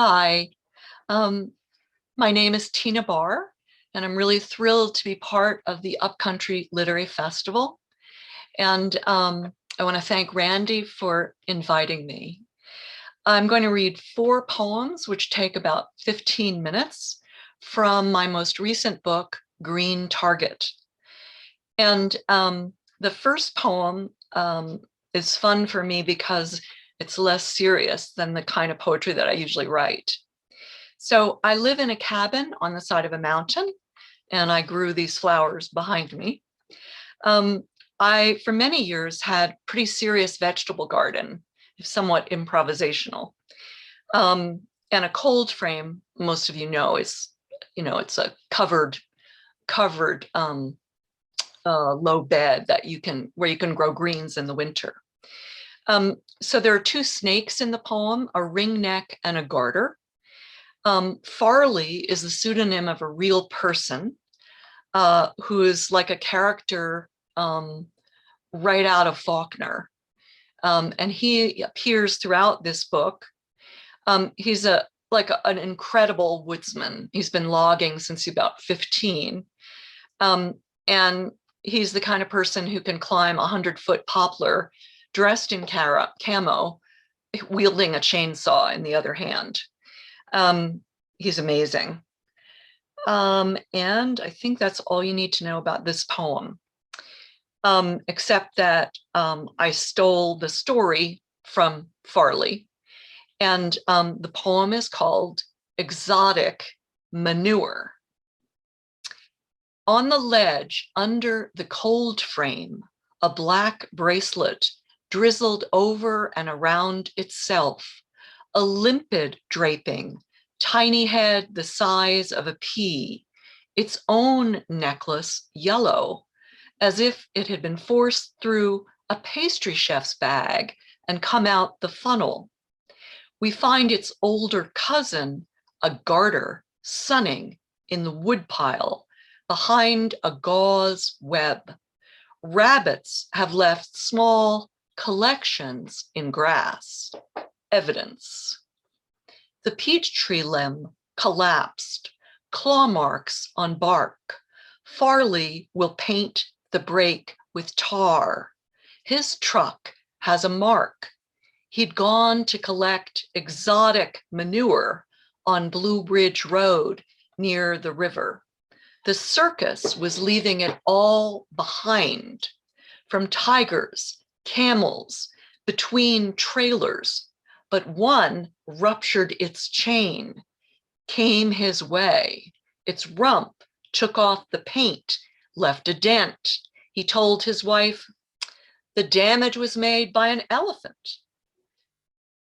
Hi, um, my name is TIna Barr, and I'm really thrilled to be part of the Upcountry Literary Festival. And I want to thank Randy for inviting me. I'm going to read 4 poems, which take about 15 minutes from my most recent book, Green Target. And the first poem is fun for me because it's less serious than the kind of poetry that I usually write. So I live in a cabin on the side of a mountain, and I grew these flowers behind me. I, for many years, had pretty serious vegetable garden, somewhat improvisational. And a cold frame, most of you know, is, it's a covered low bed that where you can grow greens in the winter. So there are 2 snakes in the poem, a ringneck and a garter. Farley is the pseudonym of a real person who is like a character right out of Faulkner. And he appears throughout this book. He's an incredible woodsman. He's been logging since he's about 15. And he's the kind of person who can climb a 100-foot poplar dressed in camo, wielding a chainsaw in the other hand. He's amazing. And I think that's all you need to know about this poem, except that I stole the story from Farley. And the poem is called Exotic Manure. On the ledge under the cold frame, a black bracelet drizzled over and around itself, a limpid draping, tiny head the size of a pea, its own necklace yellow, as if it had been forced through a pastry chef's bag and come out the funnel. We find its older cousin, a garter, sunning in the woodpile behind a gauze web. Rabbits have left small collections in grass. Evidence. The peach tree limb collapsed, claw marks on bark. Farley will paint the break with tar. His truck has a mark. He'd gone to collect exotic manure on Blue Bridge Road near the river. The circus was leaving it all behind, from tigers, camels, between trailers, but one ruptured its chain, came his way. Its rump took off the paint, left a dent. He told his wife, the damage was made by an elephant.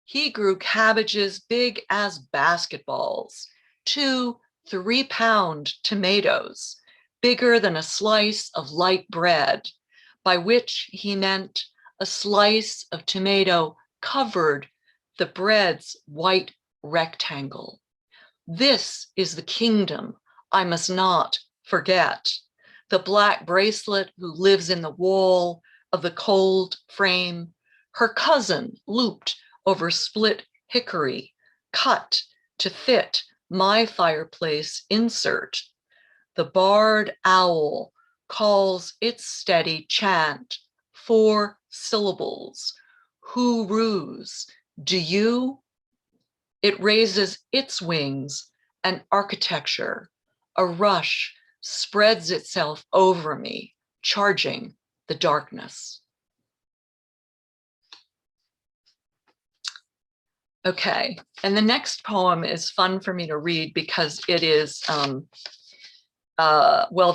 He grew cabbages big as basketballs, 2 3-pound tomatoes, bigger than a slice of light bread, by which he meant a slice of tomato covered the bread's white rectangle. This is the kingdom I must not forget. The black bracelet who lives in the wall of the cold frame, her cousin looped over split hickory, cut to fit my fireplace insert. The barred owl calls its steady chant, 4 syllables. Who roos? Do you? It raises its wings, an architecture. A rush spreads itself over me, charging the darkness. Okay, and the next poem is fun for me to read because it is, well,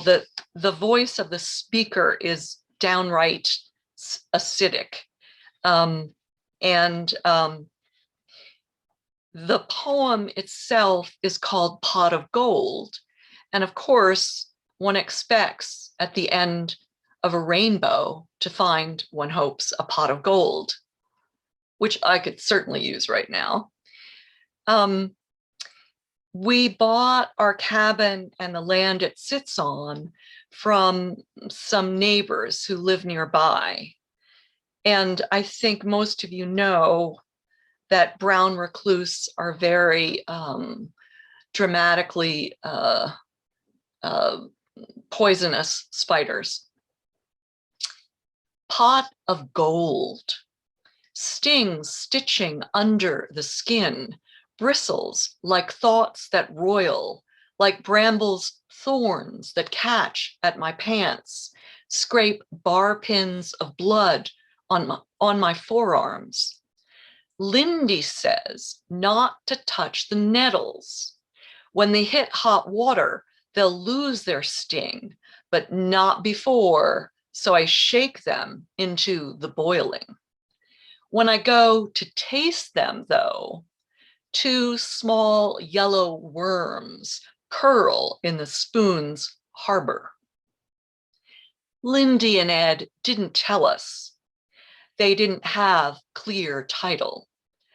the voice of the speaker is downright acidic. The poem itself is called Pot of Gold. And of course, one expects at the end of a rainbow to find, one hopes, a pot of gold, which I could certainly use right now. We bought our cabin and the land it sits on from some neighbors who live nearby. And I think most of you know that brown recluse are very dramatically poisonous spiders. Pot of gold, stings stitching under the skin, bristles like thoughts that roil, like brambles thorns that catch at my pants, scrape bar pins of blood on my forearms. Lindy says not to touch the nettles. When they hit hot water, they'll lose their sting, but not before, so I shake them into the boiling. When I go to taste them, though, 2 small yellow worms curl in the spoon's harbor. Lindy and Ed didn't tell us. They didn't have clear title,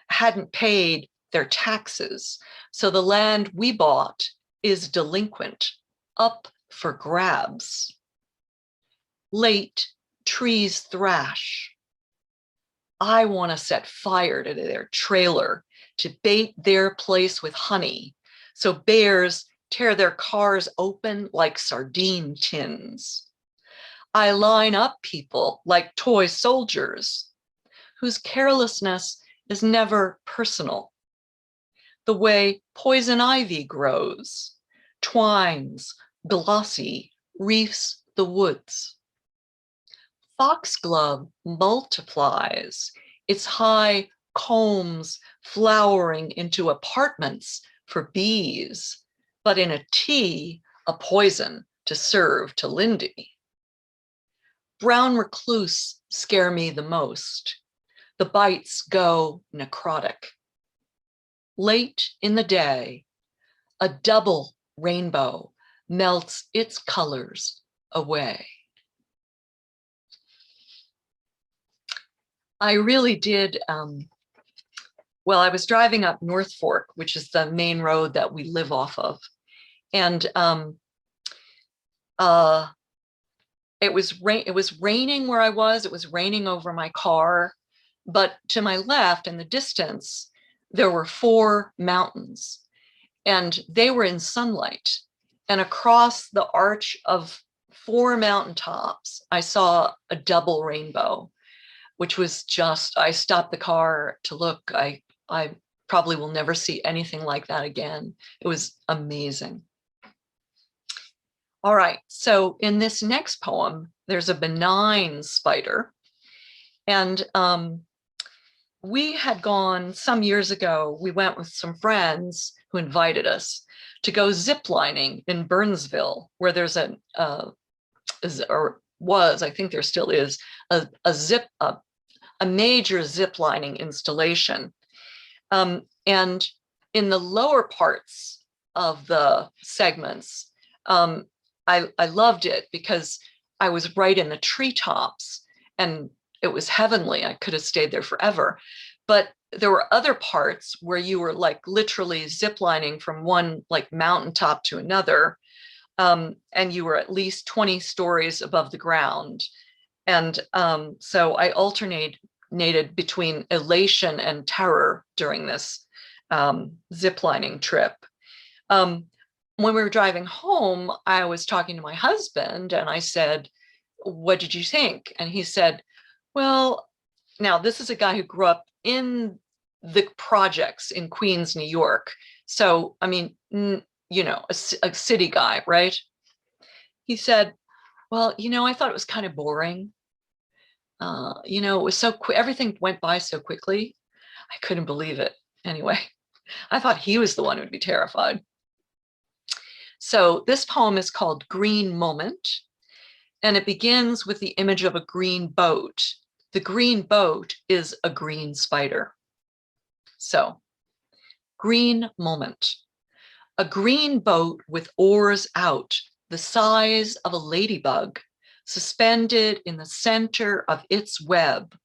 hadn't paid their taxes, so the land we bought is delinquent, up for grabs. Late, trees thrash. I want to set fire to their trailer, to bait their place with honey, so bears tear their cars open like sardine tins. I line up people like toy soldiers, whose carelessness is never personal. The way poison ivy grows, twines, glossy, reefs the woods. Foxglove multiplies, its high combs flowering into apartments for bees, but in a tea, a poison to serve to Lindy. Brown recluse scare me the most. The bites go necrotic. Late in the day, a double rainbow melts its colors away. I really did, well, I was driving up North Fork, which is the main road that we live off of. And it was raining where I was. It was raining over my car. But to my left in the distance, there were 4 mountains and they were in sunlight. And across the arch of 4 mountaintops, I saw a double rainbow, which was just, I stopped the car to look. I probably will never see anything like that again. It was amazing. All right, so in this next poem, there's a benign spider. And we had gone some years ago, we went with some friends who invited us to go ziplining in Burnsville, where there's I think there still is, a major ziplining installation. And in the lower parts of the segments, I loved it because I was right in the treetops and it was heavenly. I could have stayed there forever. But there were other parts where you were like literally ziplining from one like mountaintop to another. And you were at least 20 stories above the ground. And so I alternated between elation and terror during this ziplining trip. When we were driving home, I was talking to my husband and I said, what did you think? And he said, well, now this is a guy who grew up in the projects in Queens, New York. So, I mean, you know, a city guy, right? He said, well, you know, I thought it was kind of boring. You know, it was so quick. Everything went by so quickly. I couldn't believe it. Anyway, I thought he was the one who would be terrified. So this poem is called Green Moment, and it begins with the image of a green boat. The green boat is a green spider. So, Green Moment. A green boat with oars out, the size of a ladybug, suspended in the center of its web,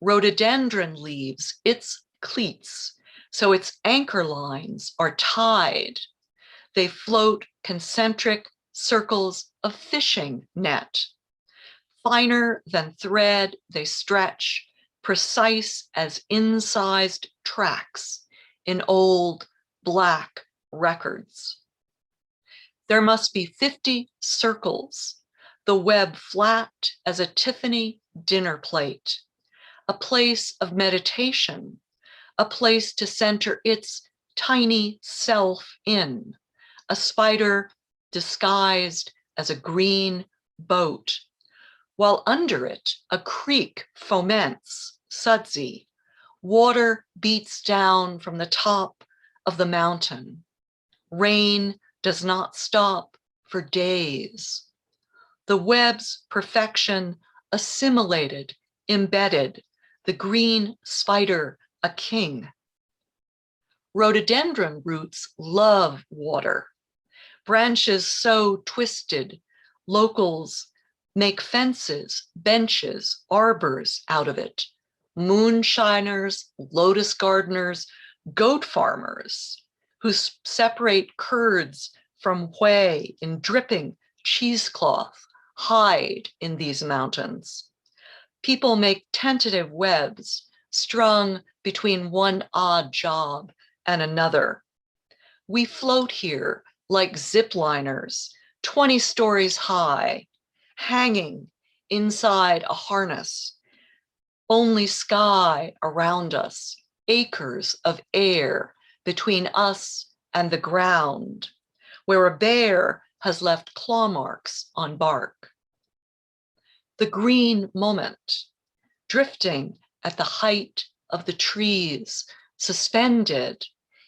rhododendron leaves its cleats, so its anchor lines are tied. They float concentric circles of fishing net. Finer than thread, they stretch, precise as incised tracks in old black records. There must be 50 circles, the web flat as a Tiffany dinner plate, a place of meditation, a place to center its tiny self in, a spider disguised as a green boat, while under it a creek foments, sudsy. Water beats down from the top of the mountain. Rain does not stop for days. The web's perfection assimilated, embedded, the green spider a king. Rhododendron roots love water. Branches so twisted, locals make fences, benches, arbors out of it. Moonshiners, lotus gardeners, goat farmers who separate curds from whey in dripping cheesecloth hide in these mountains. People make tentative webs strung between one odd job and another. We float here like zipliners, 20 stories high, hanging inside a harness. Only sky around us, acres of air between us and the ground, where a bear has left claw marks on bark. The green moment, drifting at the height of the trees, suspended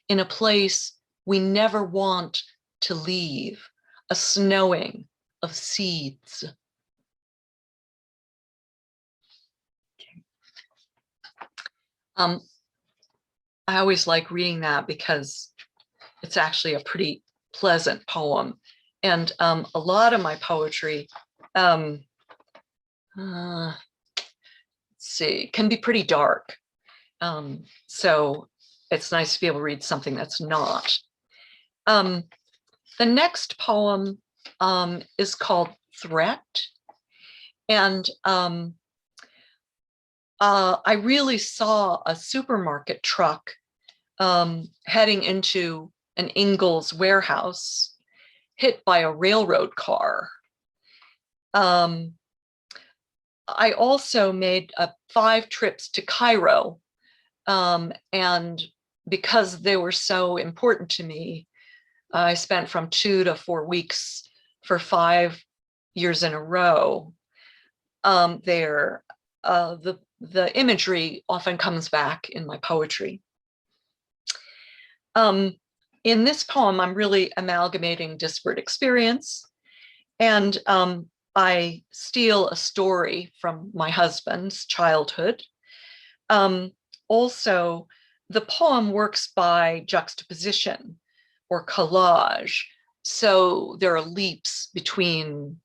in a place we never want to leave, a snowing of seeds. I always like reading that because it's actually a pretty pleasant poem. And a lot of my poetry, let's see, can be pretty dark. So it's nice to be able to read something that's not. The next poem is called Threat. And I really saw a supermarket truck heading into an Ingalls warehouse, hit by a railroad car. I also made 5 trips to Cairo, and because they were so important to me, I spent from 2 to 4 weeks for 5 years in a row there. The imagery often comes back in my poetry. In this poem, I'm really amalgamating disparate experience, and I steal a story from my husband's childhood. Also, the poem works by juxtaposition or collage. So there are leaps between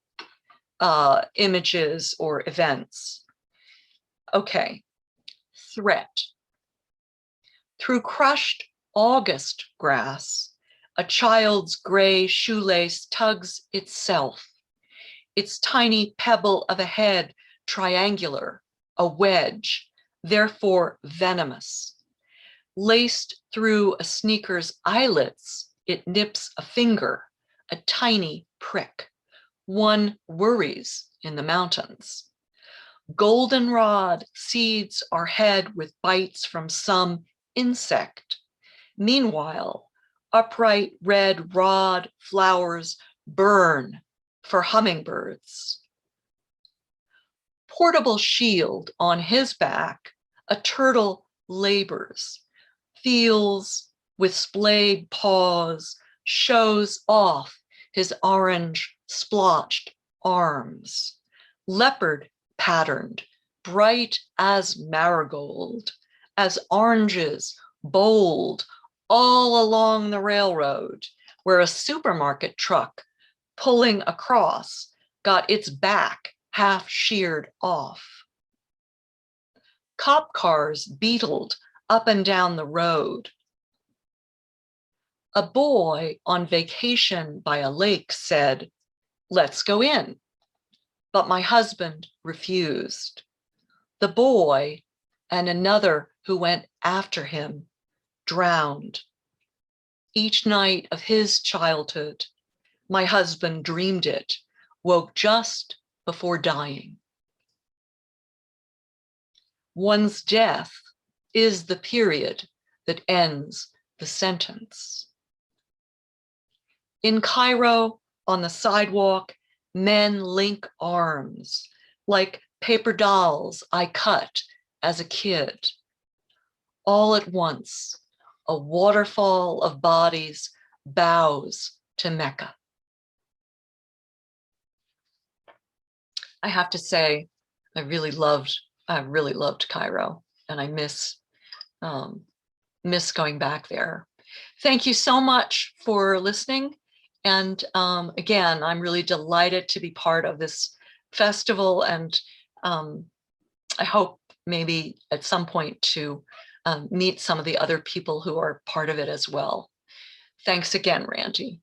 images or events. Okay, Threat. Through crushed August grass, a child's gray shoelace tugs itself, its tiny pebble of a head triangular, a wedge, therefore venomous. Laced through a sneaker's eyelets, it nips a finger, a tiny prick. One worries in the mountains. Goldenrod seeds our head with bites from some insect. Meanwhile, upright red rod flowers burn for hummingbirds. Portable shield on his back, a turtle labors, feels with splayed paws, shows off his orange splotched arms. Leopard patterned, bright as marigold, as oranges, bold, all along the railroad, where a supermarket truck pulling across got its back half sheared off. Cop cars beetled up and down the road. A boy on vacation by a lake said, "Let's go in." But my husband refused. The boy, and another who went after him drowned. Each night of his childhood, my husband dreamed it, woke just before dying. One's death is the period that ends the sentence. In Cairo, on the sidewalk, men link arms like paper dolls I cut as a kid. All at once, a waterfall of bodies bows to Mecca. I have to say, I really loved Cairo, and I miss going back there. Thank you so much for listening. And again, I'm really delighted to be part of this festival, and I hope maybe at some point to meet some of the other people who are part of it as well. Thanks again, Randy.